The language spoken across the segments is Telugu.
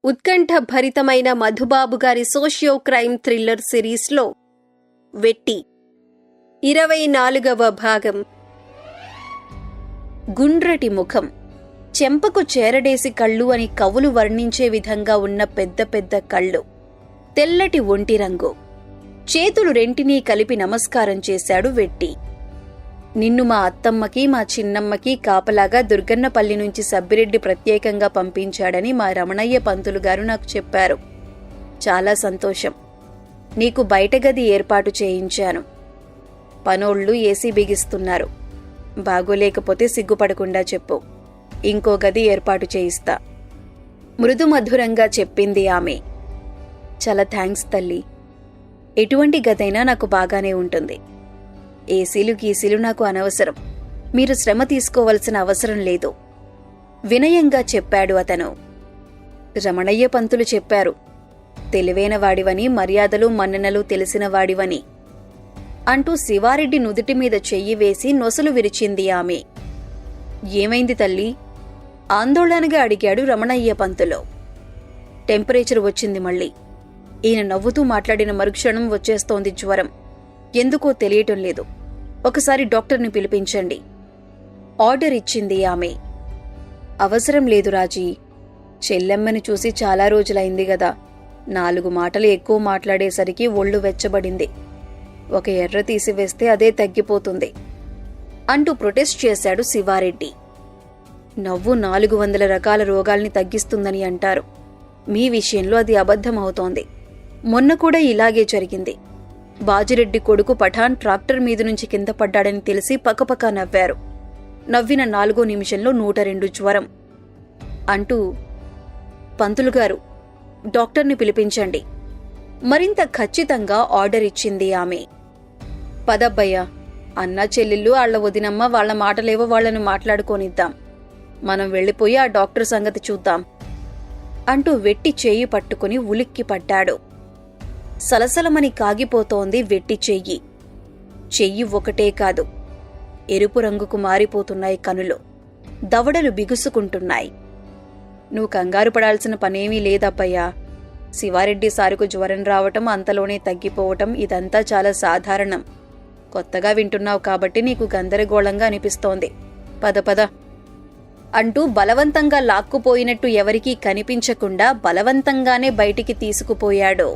ఉత్కంఠ భరితమైన మధుబాబు గారి సోషియో క్రైమ్ థ్రిల్లర్ సిరీస్లో వెట్టి 24వ భాగం. గుండ్రటి ముఖం, చెంపకు చేరడేసి కళ్ళు అని కవులు వర్ణించే విధంగా ఉన్న పెద్ద పెద్ద కళ్ళు, తెల్లటి ఒంటి రంగు. చేతులు రెంటినీ కలిపి నమస్కారం చేశాడు వెట్టి. నిన్ను మా అత్తమ్మకి మా చిన్నమ్మకి కాపలాగా దుర్గన్నపల్లి నుంచి సబ్బిరెడ్డి ప్రత్యేకంగా పంపించాడని మా రమణయ్య పంతులు గారు నాకు చెప్పారు. చాలా సంతోషం. నీకు బయట గది ఏర్పాటు చేయించాను. పనోళ్ళు ఏసీ బిగిస్తున్నారు. బాగోలేకపోతే సిగ్గుపడకుండా చెప్పు, ఇంకో గది ఏర్పాటు చేయిస్తా. మృదుమధురంగా చెప్పింది ఆమె. చాలా థ్యాంక్స్ తల్లి. ఎటువంటి గదైనా నాకు బాగానే ఉంటుంది. ఏసీలు గీసీలు నాకు అనవసరం. మీరు శ్రమ తీసుకోవలసిన అవసరం లేదు, వినయంగా చెప్పాడు అతను. రమణయ్య పంతులు చెప్పారు, తెలివైన వాడివని, మర్యాదలు మన్ననలు తెలిసిన వాడివని అంటూ శివారెడ్డి నుదుటి మీద చెయ్యి వేసి నొసలు విరిచింది ఆమె. ఏమైంది తల్లి? ఆందోళనగా అడిగాడు రమణయ్య పంతులు. టెంపరేచర్ వచ్చింది మళ్ళీ. ఈయన నవ్వుతూ మాట్లాడిన మరుక్షణం వచ్చేస్తోంది జ్వరం. ఎందుకో తెలియటం లేదు. ఒకసారి డాక్టర్ని పిలిపించండి, ఆర్డర్ ఇచ్చింది ఆమె. అవసరం లేదు రాజీ. చెల్లెమ్మని చూసి చాలా రోజులైంది గదా. 4 మాటలు ఎక్కువ మాట్లాడేసరికి ఒళ్ళు వెచ్చబడింది. ఒక ఎర్ర తీసివేస్తే అదే తగ్గిపోతుంది అంటూ ప్రొటెస్ట్ చేశాడు శివారెడ్డి. నవ్వు 400 రకాల రోగాల్ని తగ్గిస్తుందని అంటారు. మీ విషయంలో అది అబద్ధమవుతోంది. మొన్న కూడా ఇలాగే జరిగింది. బాజిరెడ్డి కొడుకు పఠాన్ ట్రాక్టర్ మీద నుంచి కింద పడ్డాడని తెలిసి పకపకా నవ్వారు. నవ్విన 4వ నిమిషంలో 102 జ్వరం అంటూ, పంతులుగారు, డాక్టర్ని పిలిపించండి, మరింత ఖచ్చితంగా ఆర్డర్ ఇచ్చింది ఆమె. పదబ్బయ్యా, అన్నా చెల్లెళ్ళు ఆళ్ల వదినమ్మ వాళ్ల మాటలేవో వాళ్లను మాట్లాడుకోనిద్దాం. మనం వెళ్ళిపోయి ఆ డాక్టర్ సంగతి చూద్దాం అంటూ వెట్టి చేయి పట్టుకుని ఉలిక్కి పడ్డాడు. సలసలమని కాగిపోతోంది వెట్టి చెయ్యి. చెయ్యి ఒకటే కాదు, ఎరుపు రంగుకు మారిపోతున్నాయి కనులు. దవడలు బిగుసుకుంటున్నాయి. నువ్వు కంగారు పడాల్సిన పనేమీ లేదబ్బయ్యా. శివారెడ్డి సారుకు జ్వరం రావటం, అంతలోనే తగ్గిపోవటం ఇదంతా చాలా సాధారణం. కొత్తగా వింటున్నావు కాబట్టి నీకు గందరగోళంగా అనిపిస్తోంది. పద పద అంటూ బలవంతంగా లాక్కుపోయినట్టు ఎవరికీ కనిపించకుండా బలవంతంగానే బయటికి తీసుకుపోయాడు.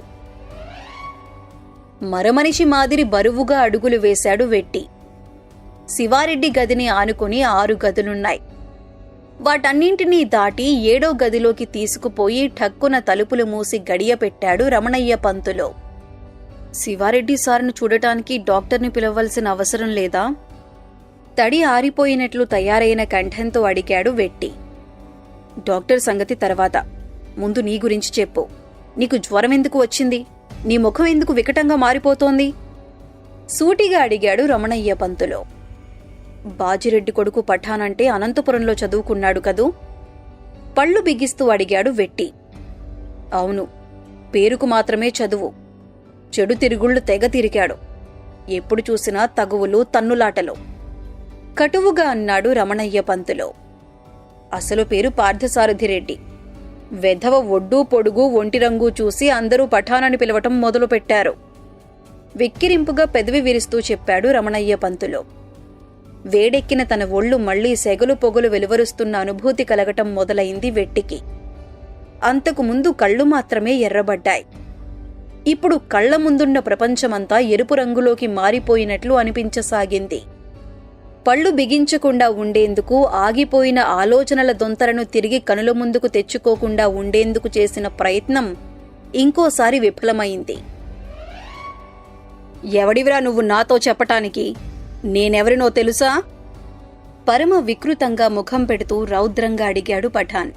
మరమనిషి మాదిరి బరువుగా అడుగులు వేశాడు వెట్టి. శివారెడ్డి గదిని ఆనుకుని 6 గదులున్నాయి. వాటన్నింటినీ దాటి 7వ గదిలోకి తీసుకుపోయి ఠక్కున తలుపులు మూసి గడియ పెట్టాడు రమణయ్య పంతులు. శివారెడ్డి సార్ను చూడటానికి డాక్టర్ని పిలవలసిన అవసరం లేదా? తడి ఆరిపోయినట్లు తయారైన కంఠంతో అడిగాడు వెట్టి. డాక్టర్ సంగతి తర్వాత, ముందు నీ గురించి చెప్పు. నీకు జ్వరం ఎందుకు వచ్చింది? నీ ముఖం ఎందుకు వికటంగా మారిపోతోంది? సూటిగా అడిగాడు రమణయ్య పంతులు. బాజిరెడ్డి కొడుకు పఠాన్ అంటే అనంతపురంలో చదువుకున్నాడు కదూ? పళ్ళు బిగిస్తూ అడిగాడు వెట్టి. అవును, పేరుకు మాత్రమే చదువు. చెడు తిరుగుళ్ళు తెగ తిరిగాడు. ఎప్పుడు చూసినా తగువులు, తన్నులాటలు కటువుగా అన్నాడు రమణయ్య పంతులు. అసలు పేరు పార్థసారథిరెడ్డి. వెధవ ఒడ్డు పొడుగు ఒంటి రంగు చూసి అందరూ పఠానని పిలవటం మొదలుపెట్టారు. వెక్కిరింపుగా పెదవి విరుస్తూ చెప్పాడు రమణయ్య పంతులు. వేడెక్కిన తన ఒళ్ళు మళ్లీ సెగలు పొగలు వెలువరుస్తున్న అనుభూతి కలగటం మొదలైంది వెట్టికి. అంతకు ముందు కళ్ళు మాత్రమే ఎర్రబడ్డాయి. ఇప్పుడు కళ్ల ముందున్న ప్రపంచమంతా ఎరుపు రంగులోకి మారిపోయినట్లు అనిపించసాగింది. పళ్ళు బిగించకుండా ఉండేందుకు, ఆగిపోయిన ఆలోచనల దొంతరను తిరిగి కనుల ముందుకు తెచ్చుకోకుండా ఉండేందుకు చేసిన ప్రయత్నం ఇంకోసారి విఫలమైంది. ఎవడివిరా నువ్వు నాతో చెప్పటానికి? నేనెవరినో తెలుసా? పరమ వికృతంగా ముఖం పెడుతూ రౌద్రంగా అడిగాడు పఠాన్.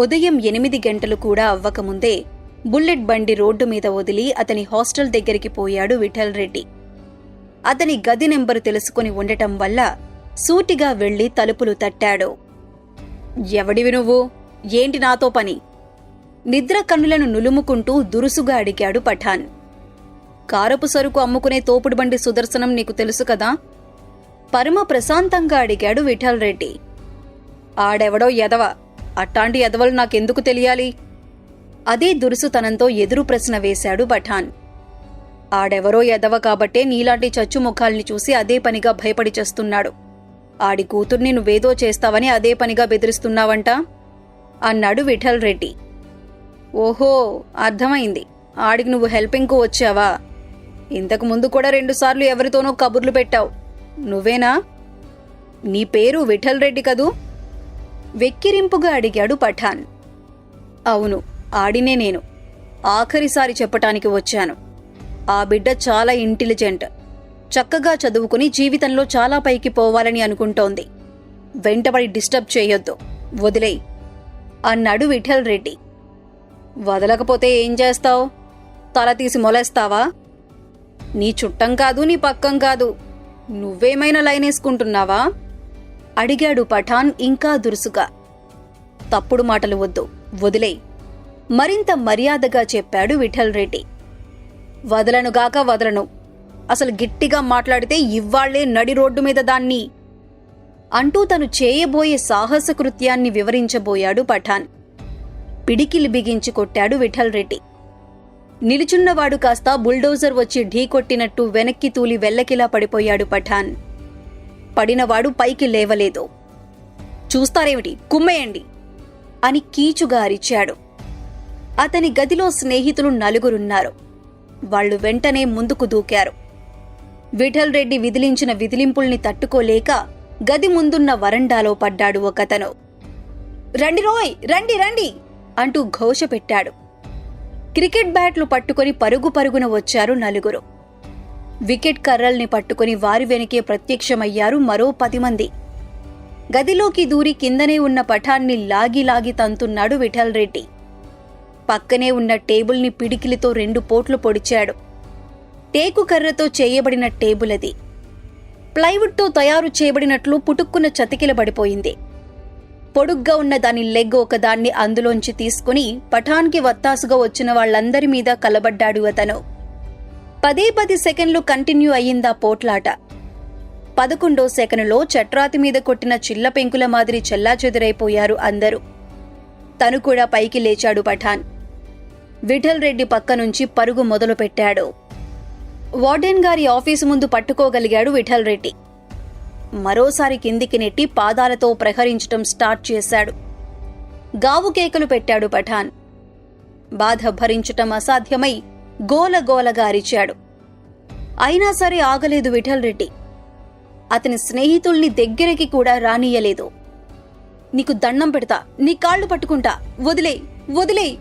ఉదయం 8 గంటలు కూడా అవ్వకముందే బుల్లెట్ బండి రోడ్డు మీద వదిలి అతని హాస్టల్ దగ్గరికి పోయాడు విఠల్ రెడ్డి. అతని గది నెంబరు తెలుసుకుని ఉండటం వల్ల సూటిగా వెళ్లి తలుపులు తట్టాడు. ఎవడివి నువ్వు? ఏంటి నాతో పని? నిద్ర కన్నులను నులుముకుంటూ దురుసుగా అడిగాడు పఠాన్. కారపు సరుకు అమ్ముకునే తోపుడు బండి సుదర్శనం నీకు తెలుసు కదా? పరమ ప్రశాంతంగా అడిగాడు విఠల్ రెడ్డి. ఆడెవడో ఎదవ. అట్టాంటి ఎదవలు నాకెందుకు తెలియాలి? అదే దురుసుతనంతో ఎదురు ప్రశ్న వేశాడు పఠాన్. ఆడెవరో ఎదవ కాబట్టే నీలాంటి చచ్చుముఖాల్ని చూసి అదే పనిగా భయపడి చేస్తున్నాడు. ఆడి కూతుర్ని నువ్వేదో చేస్తావని అదే పనిగా బెదిరిస్తున్నావంట అన్నాడు విఠల్ రెడ్డి. ఓహో, అర్థమైంది. ఆడికి నువ్వు హెల్పింగ్కు వచ్చావా? ఇంతకు ముందు కూడా 2 సార్లు ఎవరితోనో కబుర్లు పెట్టావు. నువ్వేనా? నీ పేరు విఠల్ రెడ్డి కదూ? వెక్కిరింపుగా అడిగాడు పఠాన్. అవును, ఆడినే నేను. ఆఖరిసారి చెప్పటానికి వచ్చాను. ఆ బిడ్డ చాలా ఇంటెలిజెంట్. చక్కగా చదువుకుని జీవితంలో చాలా పైకి పోవాలని అనుకుంటోంది. వెంటబడి డిస్టర్బ్ చేయొద్దు, వదిలేయ్ అన్నాడు విఠల్ రెడ్డి. వదలకపోతే ఏం చేస్తావు? తల తీసి మొలేస్తావా? నీ చుట్టం కాదు, నీ పక్కం కాదు. నువ్వేమైనా లైనేసుకుంటున్నావా అడిగాడు పఠాన్ ఇంకా దురుసుగా. తప్పుడు మాటలు వద్దు, వదిలేయ్ మరింత మర్యాదగా చెప్పాడు విఠల్ రెడ్డి. వదలనుగాక వదలను. అసలు గిట్టిగా మాట్లాడితే ఇవ్వాళ్లే నడి రోడ్డు మీద దాన్ని అంటూ తను చేయబోయే సాహస కృత్యాన్ని వివరించబోయాడు పఠాన్. పిడికిలి బిగించి కొట్టాడు విఠల్ రెడ్డి. నిలుచున్నవాడు కాస్త బుల్డోజర్ వచ్చి ఢీకొట్టినట్టు వెనక్కి తూలి వెల్లకిలా పడిపోయాడు పఠాన్. పడినవాడు పైకి లేవలేదు. చూస్తారేమిటి, కుమ్మేయండి అని కీచుగా అరిచాడు. అతని గదిలో స్నేహితులు 4 వాళ్లు వెంటనే ముందుకు దూకారు. విఠల్ రెడ్డి విదిలించిన విదిలింపుల్ని తట్టుకోలేక గది ముందున్న వరండాలో పడ్డాడు ఒకతను. రండి రోయ్, రండి రండి అంటూ ఘోష పెట్టాడు. క్రికెట్ బ్యాట్లు పట్టుకుని పరుగు పరుగున వచ్చారు 4. వికెట్ కర్రల్ని పట్టుకుని వారి వెనకే ప్రత్యక్షమయ్యారు మరో 10 మంది. గదిలోకి దూరి కిందనే ఉన్న పఠాన్ని లాగి లాగి తంతున్నాడు విఠల్ రెడ్డి. పక్కనే ఉన్న టేబుల్ని పిడికిలితో 2 పోట్లు పొడిచాడు. టేకు కర్రతో చేయబడిన టేబుల్ అది. ప్లైవుడ్తో తయారు చేయబడినట్లు పుటుక్కున చతికిలబడిపోయింది. పొడుగ్గా ఉన్న దాని లెగ్ ఒకదాన్ని అందులోంచి తీసుకుని పఠాన్కి వత్తాసుగా వచ్చిన వాళ్లందరి మీద కలబడ్డాడు అతను. 10 సెకండ్లు కంటిన్యూ అయ్యిందా పోట్లాట. 11వ సెకనులో చట్రాతి మీద కొట్టిన చిల్ల పెంకుల మాదిరి చెల్లాచెదురైపోయారు అందరూ. తను కూడా పైకి లేచాడు పఠాన్. విఠల్ రెడ్డి పక్క నుంచి పరుగు మొదలుపెట్టాడు. వార్డెన్ గారి ఆఫీసు ముందు పట్టుకోగలిగాడు విఠల్ రెడ్డి. మరోసారి కిందికి నెట్టి పాదాలతో ప్రహరించటం స్టార్ట్ చేశాడు. గావు కేకలు పెట్టాడు పఠాన్. బాధ భరించటం అసాధ్యమై గోలగోలగా అరిచాడు. అయినా సరే ఆగలేదు విఠల్ రెడ్డి. అతని స్నేహితుల్ని దగ్గరికి కూడా రానియ్యలేదు. నీకు దండం పెడతా, నీ కాళ్లు పట్టుకుంటా, వదిలేయ్ వదిలేయ్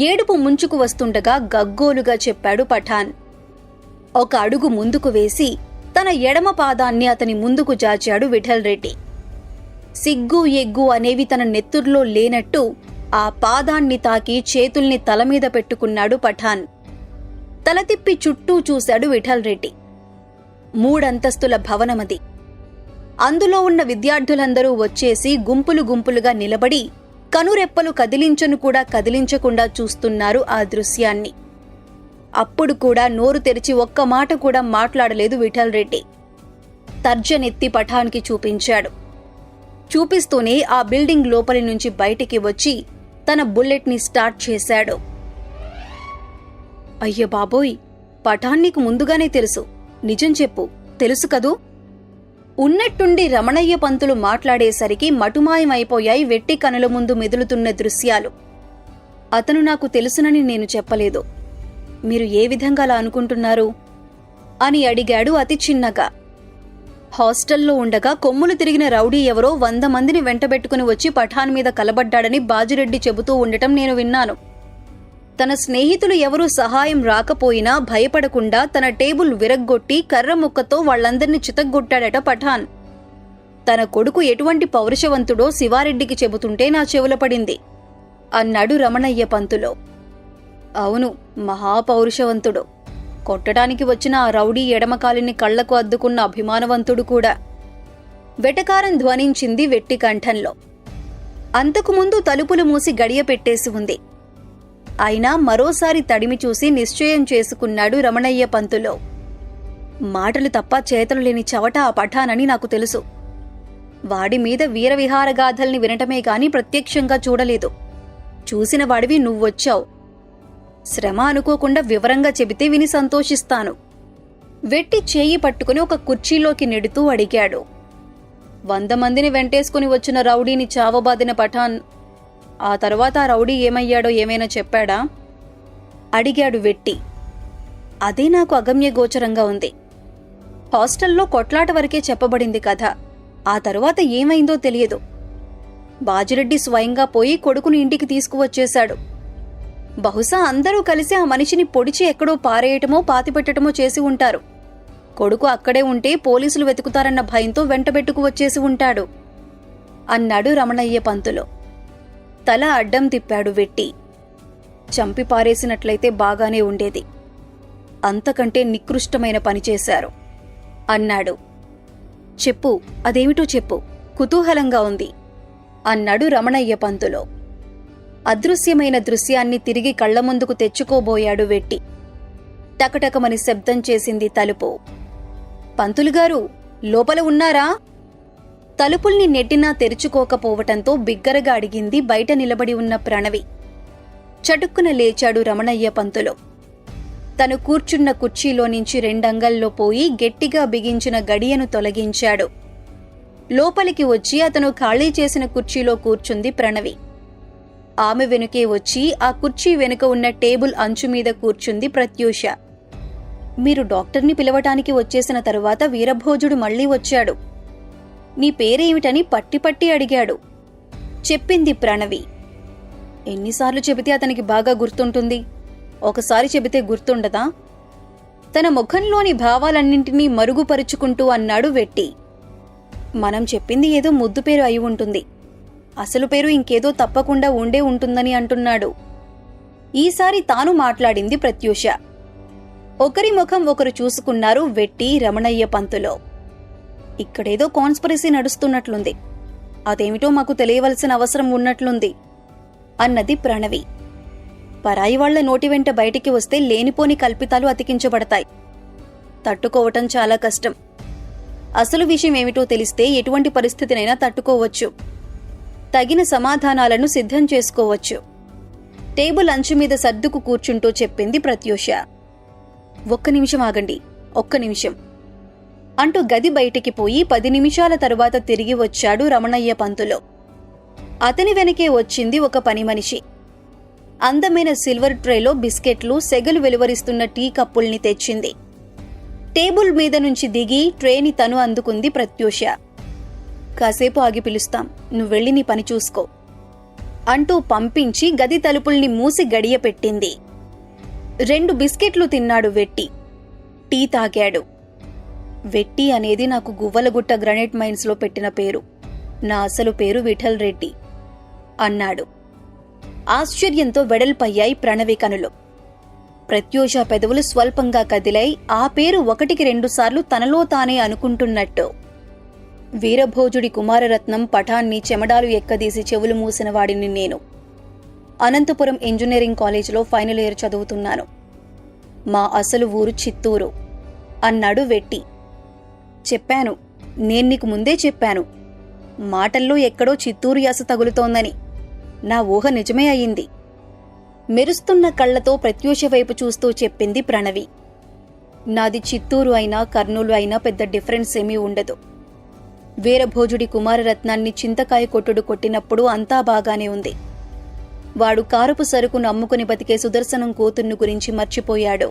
ఏడుపు ముంచుకు వస్తుండగా గగ్గోలుగా చెప్పాడు పఠాన్. ఒక అడుగు ముందుకు వేసి తన ఎడమ పాదాన్ని అతని ముందుకు జాచాడు విఠల్ రెడ్డి. సిగ్గు ఎగ్గు అనేవి తన నెత్తుర్లో లేనట్టు ఆ పాదాన్ని తాకి చేతుల్ని తలమీద పెట్టుకున్నాడు పఠాన్. తల తిప్పి చుట్టూ చూశాడు విఠల్ రెడ్డి. 3 అంతస్తుల భవనమది. అందులో ఉన్న విద్యార్థులందరూ వచ్చేసి గుంపులు గుంపులుగా నిలబడి కనురెప్పలు కదిలించను కూడా కదిలించకుండా చూస్తున్నారు ఆ దృశ్యాన్ని. అప్పుడు కూడా నోరు తెరిచి ఒక్క మాట కూడా మాట్లాడలేదు విఠల్ రెడ్డి. తర్జనెత్తి పఠాన్కి చూపించాడు. చూపిస్తూనే ఆ బిల్డింగ్ లోపలి నుంచి బయటికి వచ్చి తన బుల్లెట్ని స్టార్ట్ చేశాడు. అయ్య బాబోయ్, పఠాన్ నీకు ముందుగానే తెలుసు. నిజం చెప్పు, తెలుసు కదూ? ఉన్నట్టుండి రమణయ్య పంతులు మాట్లాడేసరికి మటుమాయమైపోయాయి వెట్టి కనుల ముందు మెదులుతున్న దృశ్యాలు. అతను నాకు తెలుసునని నేను చెప్పలేదు. మీరు ఏ విధంగా అలా అనుకుంటున్నారు అని అడిగాడు అతి చిన్నగా. హాస్టల్లో ఉండగా కొమ్ములు తిరిగిన రౌడీ ఎవరో 100 మందిని వెంటబెట్టుకుని వచ్చి పఠాన్ మీద కలబడ్డాడని బాజిరెడ్డి చెబుతూ ఉండటం నేను విన్నాను. తన స్నేహితులు ఎవరూ సహాయం రాకపోయినా భయపడకుండా తన టేబుల్ విరగ్గొట్టి కర్ర ముక్కతో వాళ్లందర్నీ చితగ్గొట్టాడట పఠాన్. తన కొడుకు ఎటువంటి పౌరుషవంతుడో శివారెడ్డికి చెబుతుంటే నా చెవుల పడింది అన్నాడు రమణయ్య పంతులు. అవును, మహాపౌరుషవంతుడు. కొట్టడానికి వచ్చిన ఆ రౌడీ ఎడమకాలిని కళ్లకు అద్దుకున్న అభిమానవంతుడు కూడా. వెటకారం ధ్వనించింది వెట్టి కంఠంలో. అంతకుముందు తలుపులు మూసి గడియ పెట్టేసి ఉంది. అయినా మరోసారి తడిమి చూసి నిశ్చయం చేసుకున్నాడు రమణయ్య పంతులో. మాటలు తప్ప చేతలు లేని చవట ఆ పఠానని నాకు తెలుసు. వాడి మీద వీరవిహారగాథల్ని వినటమే గాని ప్రత్యక్షంగా చూడలేదు. చూసిన వాడివి నువ్వొచ్చావు. శ్రమ అనుకోకుండా వివరంగా చెబితే విని సంతోషిస్తాను. వెట్టి చేయి పట్టుకుని ఒక కుర్చీలోకి నెడుతూ అడిగాడు. 100 మందిని వెంటేసుకుని వచ్చిన రౌడీని చావబాదిన పఠాన్ ఆ తర్వాత ఆ రౌడీ ఏమయ్యాడో ఏమైనా చెప్పాడా? అడిగాడు వెట్టి. అదే నాకు అగమ్యగోచరంగా ఉంది. హాస్టల్లో కొట్లాట వరకే చెప్పబడింది కథ. ఆ తరువాత ఏమైందో తెలియదు. బాజిరెడ్డి స్వయంగా పోయి కొడుకుని ఇంటికి తీసుకువచ్చేశాడు. బహుశా అందరూ కలిసి ఆ మనిషిని పొడిచి ఎక్కడో పారేయటమో పాతిపెట్టటమో చేసి ఉంటారు. కొడుకు అక్కడే ఉంటే పోలీసులు వెతుకుతారన్న భయంతో వెంటబెట్టుకు వచ్చేసి ఉంటాడు అన్నాడు రమణయ్య పంతులు. తల అడ్డం తిప్పాడు వెట్టి. చంపి పారేసినట్లయితే బాగానే ఉండేది. అంతకంటే నికృష్టమైన పని చేశారు అన్నాడు. చెప్పు, అదేమిటో చెప్పు, కుతూహలంగా ఉంది అన్నాడు రమణయ్య పంతులు. అదృశ్యమైన దృశ్యాన్ని తిరిగి కళ్ల ముందుకు తెచ్చుకోబోయాడు వెట్టి. టకటకమని శబ్దం చేసింది తలుపు. పంతులుగారు, లోపల ఉన్నారా? తలుపుల్ని నెట్టినా తెరుచుకోకపోవటంతో బిగ్గరగా అడిగింది బయట నిలబడి ఉన్న ప్రణవి. చటుక్కున లేచాడు రమణయ్య పంతులు. తను కూర్చున్న కుర్చీలో నుంచి 2 అంగల్లో పోయి గట్టిగా బిగించిన గడియను తొలగించాడు. లోపలికి వచ్చి అతను ఖాళీ చేసిన కుర్చీలో కూర్చుంది ప్రణవి. ఆమె వెనుకే వచ్చి ఆ కుర్చీ వెనుక ఉన్న టేబుల్ అంచు మీద కూర్చుంది ప్రత్యూష. మీరు డాక్టర్ని పిలవటానికి వచ్చేసిన తరువాత వీరభోజుడు మళ్లీ వచ్చాడు. నీ పేరేమిటని పట్టి అడిగాడు చెప్పింది ప్రణవి. ఎన్నిసార్లు చెబితే అతనికి బాగా గుర్తుంటుంది? ఒకసారి చెబితే గుర్తుండదా? తన ముఖంలోని భావాలన్నింటినీ మరుగుపరుచుకుంటూ అన్నాడు వెట్టి. మనం చెప్పింది ఏదో ముద్దు పేరు అయి ఉంటుంది. అసలు పేరు ఇంకేదో తప్పకుండా ఉండే ఉంటుందని అంటున్నాడు. ఈసారి తాను మాట్లాడింది ప్రత్యూష. ఒకరి ముఖం ఒకరు చూసుకున్నారు వెట్టి, రమణయ్య పంతులో. ఇక్కడేదో కాన్స్పిరసీ నడుస్తున్నట్లుంది. అదేమిటో మాకు తెలియవలసిన అవసరం ఉన్నట్లుంది అన్నది ప్రణవి. పరాయి వాళ్ల నోటి వెంట బయటికి వస్తే లేనిపోని కల్పితాలు అతికించబడతాయి. తట్టుకోవటం చాలా కష్టం. అసలు విషయం ఏమిటో తెలిస్తే ఎటువంటి పరిస్థితినైనా తట్టుకోవచ్చు. తగిన సమాధానాలను సిద్ధం చేసుకోవచ్చు. టేబుల్ అంచు మీద సర్దుకు కూర్చుంటూ చెప్పింది ప్రత్యూష. ఒక్క నిమిషం ఆగండి, ఒక్క నిమిషం అంటూ గది బయటికి పోయి 10 నిమిషాల తరువాత తిరిగి వచ్చాడు రమణయ్య పంతులు. అతని వెనకే వచ్చింది ఒక పని మనిషి. అందమైన సిల్వర్ ట్రేలో బిస్కెట్లు, సెగలు వెలువరిస్తున్న టీ కప్పుల్ని తెచ్చింది. టేబుల్ మీద నుంచి దిగి ట్రేని తను అందుకుంది ప్రత్యూష. కాసేపు ఆగి పిలుస్తాం, నువ్వెళ్ళి నీ పని చూసుకో అంటూ పంపించి గది తలుపుల్ని మూసి గడియ పెట్టింది. 2 బిస్కెట్లు తిన్నాడు వెట్టి. టీ తాగాడు. వెట్టి అనేది నాకు గువ్వలగుట్ట గ్రనైట్ మైన్స్లో పెట్టిన పేరు. నా అసలు పేరు విఠల్ రెడ్డి అన్నాడు. ఆశ్చర్యంతో వెడల్పయ్యాయి ప్రణవి కనులు. ప్రత్యూష పెదవులు స్వల్పంగా కదిలై ఆ పేరు 1కి 2 సార్లు తనలో తానే అనుకుంటున్నట్టు. వీరభోజుడి కుమారరత్నం పఠాన్ని చెమడాలు ఎక్కదీసి చెవులు మూసిన వాడిని నేను. అనంతపురం ఇంజనీరింగ్ కాలేజీలో ఫైనల్ ఇయర్ చదువుతున్నాను. మా అసలు ఊరు చిత్తూరు అన్నాడు వెట్టి. చెప్పాను, నేను నీకు ముందే చెప్పాను. మాటల్లో ఎక్కడో చిత్తూరు యాస తగులుతోందని. నా ఊహ నిజమే అయింది. మెరుస్తున్న కళ్లతో ప్రత్యూష వైపు చూస్తూ చెప్పింది ప్రణవి. నాది చిత్తూరు అయినా కర్నూలు అయినా పెద్ద డిఫరెన్స్ ఏమీ ఉండదు. వీరభోజుడి కుమారరత్నాన్ని చింతకాయ కొట్టుడు కొట్టినప్పుడు అంతా బాగానే ఉంది. వాడు కారుపు సరుకును అమ్ముకుని బతికే సుదర్శనం కూతుర్ను గురించి మర్చిపోయాడు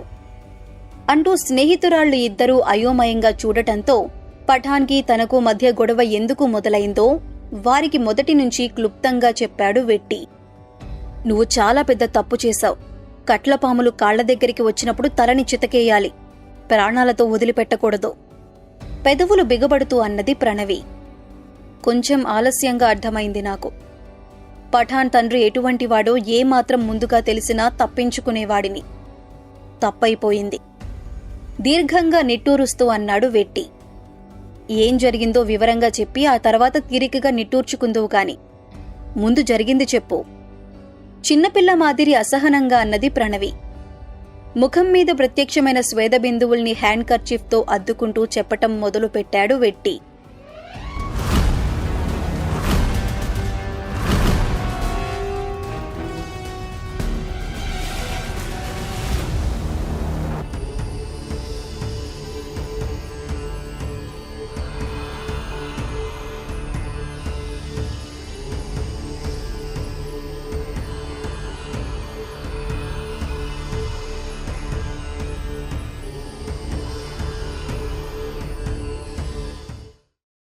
అంటూ స్నేహితురాళ్లు ఇద్దరూ అయోమయంగా చూడటంతో పఠాన్కి తనకు మధ్య గొడవ ఎందుకు మొదలైందో వారికి మొదటి నుంచి క్లుప్తంగా చెప్పాడు వెట్టి. నువ్వు చాలా పెద్ద తప్పు చేశావు. కట్లపాములు కాళ్ల దగ్గరికి వచ్చినప్పుడు తలని చితకేయాలి, ప్రాణాలతో వదిలిపెట్టకూడదు. పెదవులు బిగబడుతూ అన్నది ప్రణవి. కొంచెం ఆలస్యంగా అర్థమైంది నాకు. పఠాన్ తండ్రి ఎటువంటివాడో ఏమాత్రం ముందుగా తెలిసినా తప్పించుకునేవాడిని. తప్పైపోయింది. దీర్ఘంగా నిట్టూరుస్తూ అన్నాడు వెట్టి. ఏం జరిగిందో వివరంగా చెప్పి ఆ తర్వాత తీరికగా నిట్టూర్చుకుందువు కాని ముందు జరిగింది చెప్పు. చిన్నపిల్ల మాదిరి అసహనంగా అన్నది ప్రణవి. ముఖం మీద ప్రత్యక్షమైన స్వేద బిందువుల్ని హ్యాండ్ కర్చీఫ్తో అద్దుకుంటూ చెప్పటం మొదలుపెట్టాడు వెట్టి.